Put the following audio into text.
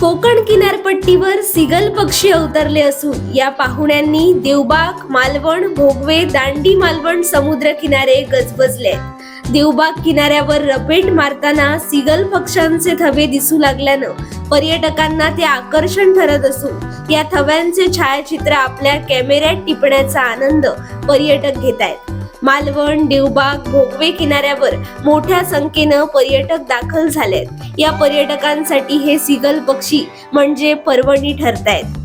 कोकण किनारपट्टीवर सिगल पक्षी अवतरले असून या पाहुण्यांनी देवबाग, मालवण, भोगवे, दांडी मालवण समुद्र किनारे गजबजले। देवबाग किनाऱ्यावर रपेट मारताना सिगल पक्ष्यांचे थवे दिसू लागल्यानं पर्यटकांना ते आकर्षण ठरत असून या थव्यांचे छायाचित्र आपल्या कॅमेऱ्यात टिपण्याचा आनंद पर्यटक घेत आहेत। मालवण, देवबाग, भोगवे किनाऱ्यावर मोठ्या संख्येनं पर्यटक दाखल झालेत। या पर्यटकांसाठी हे सिगल पक्षी म्हणजे पर्वणी ठरतायत।